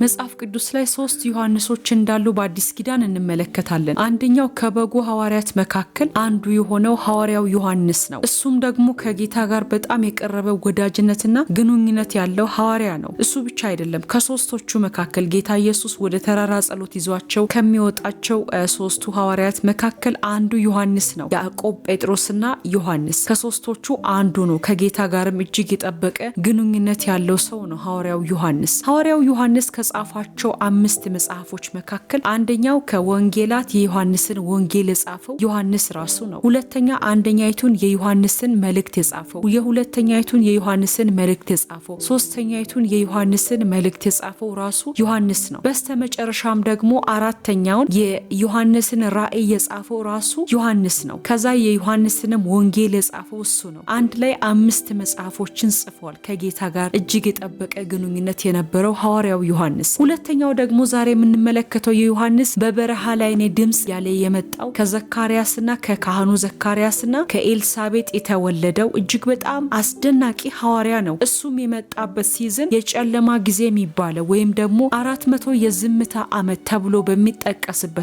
መጽሐፍ ቅዱስ ላይ 3 ዮሐንሶች እንዳሉ በአዲስ ኪዳን እንመለከታለን። አንደኛው ከበጉ ሐዋርያት መካከል አንዱ የሆነው ሐዋርያው ዮሐንስ ነው። እሱም ደግሞ ከጌታ ጋር በጣም የቀረበ ወዳጅነትና ግንኙነት ያለው ሐዋርያ ነው። እሱ ብቻ አይደለም። ከሶስቶቹ መካከል ጌታ ኢየሱስ ወደ ተራራ ጸሎት ይዟቸው ከሚወጣቸው 3ቱ ሐዋርያት መካከል አንዱ ዮሐንስ ነው። ያዕቆብ፣ ጴጥሮስና ዮሐንስ ከሶስቶቹ አንዱ ነው። ከጌታ ጋርም እጅግ የጠበቀ ግንኙነት ያለው ሰው ነው ሐዋርያው ዮሐንስ። ሐዋርያው ዮሐንስ ጻፋቸው 5 መጽሐፎች መካከል አንደኛው ከወንጌላት የዮሐንስን ወንጌል የጻፈው ዮሐንስ ራሱ ነው። ሁለተኛ አንደኛይቱን የዮሐንስን መልእክት የጻፈው የሁለተኛይቱን የዮሐንስን መልእክት የጻፈው ሶስተኛይቱን የዮሐንስን መልእክት የጻፈው ራሱ ዮሐንስ ነው። በስተመጨረሻም ደግሞ አራተኛውን የዮሐንስን ራእይ የጻፈው ራሱ ዮሐንስ ነው። ከዛ የዮሐንስንም ወንጌል የጻፈው እሱ ነው። አንድ ላይ 5 መጽሐፎችን ጽፏል። ከጌታ ጋር እጅግ የጠበቀ ግንኙነት የነበረው ሐዋርያው ዮሐንስ። ሁለተኛው ደግሞ ዛሬ የምንመለከተው የዮሐንስ በበረሃ ላይ ነው ድምጽ ያለ የመጣው ከዘካርያስና ከካህኑ ዘካርያስና ከኤልሳቤጥ የተወለደው እጅግ በጣም አስደናቂ ሐዋርያ ነው። እሱም የመጣበት ሲዝን የጨለማ ጊዜ የሚባለው ወይም ደግሞ 400 የዝምታ ዓመት ተብሎ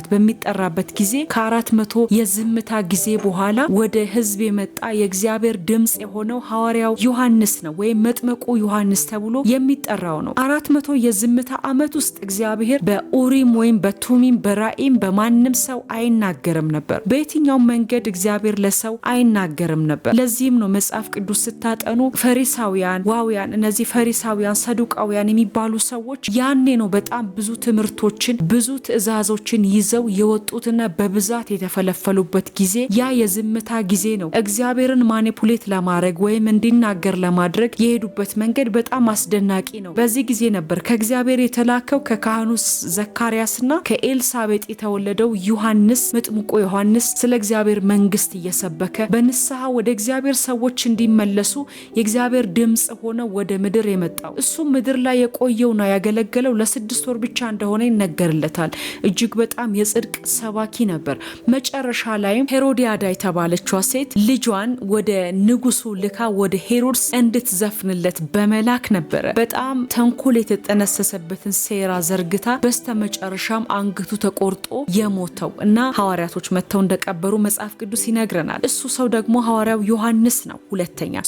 በሚጠራበት ጊዜ ከ400 የዝምታ ጊዜ በኋላ ወደ ሕዝብ የመጣ የእግዚአብሔር ድምጽ የሆነው ሐዋርያው ዮሐንስ ነው ወይም መጥምቁ ዮሐንስ ተብሎ የሚጠራው ነው። 400 የዝምታ ዓመት ውስጥ እግዚአብሔር በኡሪም ወይም በቱሚም በራኢም በማንም ሰው አይናገርም ነበር። በየትኛው መንገድ እግዚአብሔር ለሰው አይናገርም ነበር። ለዚህም ነው መጽሐፍ ቅዱስ ስታጠኑ ፈሪሳውያን፣ ዋውያን፣ እነዚህ ፈሪሳውያን ሰዱቃውያን የሚባሉ ሰዎች ያኔ ነው በጣም ብዙ ትምህርቶችን ብዙ ትእዛዞችን ይዘው የወጡትና በብዛት የተፈለፈሉበት ጊዜ ያ የዝምታ ጊዜ ነው። እግዚአብሔርን ማኒፑሌት ለማድረግ ወይም እንዲናገር ለማድረግ የሄዱበት መንገድ በጣም አስደናቂ ነው። በዚህ ጊዜ ነበር ከእግዚአብሔር የተላከው ከካህኑ ዘካርያስና ከኤልሳቤጥ የተወለደው ዮሐንስ መጥምቁ ዮሐንስ ስለ እግዚአብሔር መንግስት እየሰበከ በንስሐ ወደ እግዚአብሔር ሰዎች እንዲመለሱ የእግዚአብሔር ድምጽ ሆነ ወደ ምድር የመጣው። እሱ ምድር ላይ የቆየውና ያገለገለው ለ6 ወር ብቻ እንደሆነ ይነገርለታል። እጅግ በጣም የጽድቅ ሰባኪ ነበር። መጨረሻ ላይም ሄሮዲያዳ የተባለችዋ ሴት ልጇን ወደ ንጉሱ ልካ ወደ ሄሮድስ እንድትዘፍንለት በመላክ ነበረ በጣም ተንኮል የተጠነሰሰበትን ሴራ ዘርግታ በስተመጨረሻም አንገቱ ተቆርጦ የሞተው እና ሐዋርያቶች መተው እንደቀበሩ መጽሐፍ ቅዱስ ይነግረናል። እሱ ሰው ደግሞ ሐዋርያው ዮሐንስ ነው።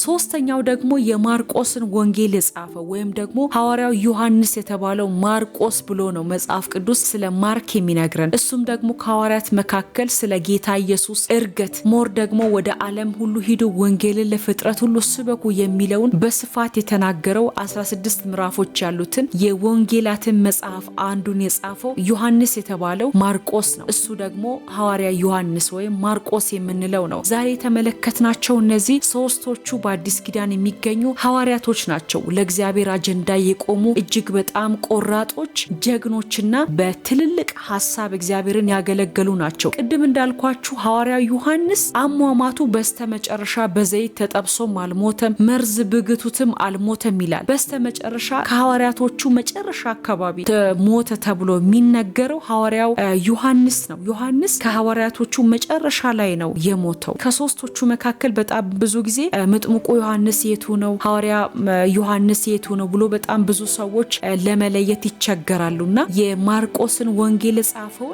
ሶስተኛው ደግሞ የማርቆስን ወንጌል የጻፈው ወይም ደግሞ ሐዋርያው ዮሐንስ የተባለው ማርቆስ ብሎ ነው መጽሐፍ ቅዱስ ስለ ማርክ የሚነግረን። እሱም ደግሞ ከሐዋርያት መካከል ስለ ጌታ ኢየሱስ እርገት ሞር ደግሞ ወደ ዓለም ሁሉ ሂዱ ወንጌልን ለፍጥረት ሁሉ ስበኩ የሚለውን በስፋት የተናገረው 16 ምዕራፎች ያሉትን የወንጌላትን መጽሐፍ አንዱን የጻፈው ዮሐንስ የተባለው ማርቆስ ነው። እሱ ደግሞ ሐዋርያ ዮሐንስ ወይም ማርቆስ የምንለው ነው። ዛሬ የተመለከትናቸው እነዚህ ሶስቶቹ በአዲስ ኪዳን የሚገኙ ሐዋርያቶች ናቸው። ለእግዚአብሔር አጀንዳ የቆሙ እጅግ በጣም ቆራጦች ጀግኖችና በትልልቅ ሐሳብ እግዚአብሔርን ያገለገሉ ናቸው። ቅድም እንዳልኳችሁ ሐዋርያ ዮሐንስ አሟሟቱ በስተመጨረሻ በዘይት ተጠብሶም አልሞተም፣ መርዝ ብግቱትም አልሞተም ይላል። በስተመጨረሻ ከሐዋርያቶቹ መጨረሻ አካባቢ ሞተ ተብሎ የሚነገረው ሐዋርያው ዮሐንስ ነው። ዮሐንስ ከሐዋርያቶቹ መጨረሻ ላይ ነው የሞተው። ከሶስቶቹ መካከል በጣም ብዙ ጊዜ መጥምቁ ዮሐንስ የቱ ነው፣ ሐዋርያ ዮሐንስ የቱ ነው ብሎ በጣም ብዙ ሰዎች ለመለየት ይቸገራሉና የማርቆስን ወንጌል ጻፈው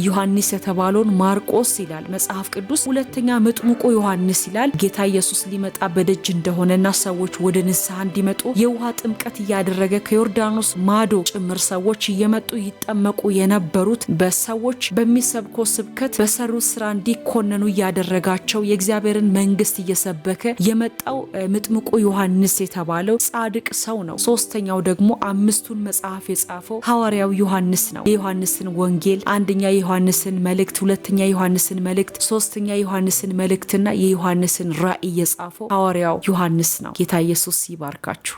ዮሐንስ የተባለውን ማርቆስ ይላል መጽሐፍ ቅዱስ። ሁለተኛ መጥምቁ ዮሐንስ ይላል ጌታ ኢየሱስ ሊመጣ በደጅ እንደሆነና ሰዎች ወደ ንስሐ እንዲመጡ የውሃ ጥምቀት እያደረገ ከዮርዳኖስ ማዶ ጭምር ሰዎች እየመጡ ይጠመቁ የነበሩት በሰዎች በሚሰብከው ስብከት በሰሩት ስራ እንዲኮነኑ ያደረጋቸው የእግዚአብሔርን መንግስት እየሰበከ የመጣው መጥምቁ ዮሐንስ የተባለው ጻድቅ ሰው ነው። ሶስተኛው ደግሞ 5ቱን መጽሐፍ የጻፈው ሐዋርያው ዮሐንስ ነው። የዮሐንስን ወንጌል አንደኛ የዮሐንስን መልእክት፣ ሁለተኛ የዮሐንስን መልእክት፣ ሶስተኛ የዮሐንስን መልእክትና የዮሐንስን ራእይ የጻፈው ሐዋርያው ዮሐንስ ነው። ጌታ ኢየሱስ ይባርካችሁ።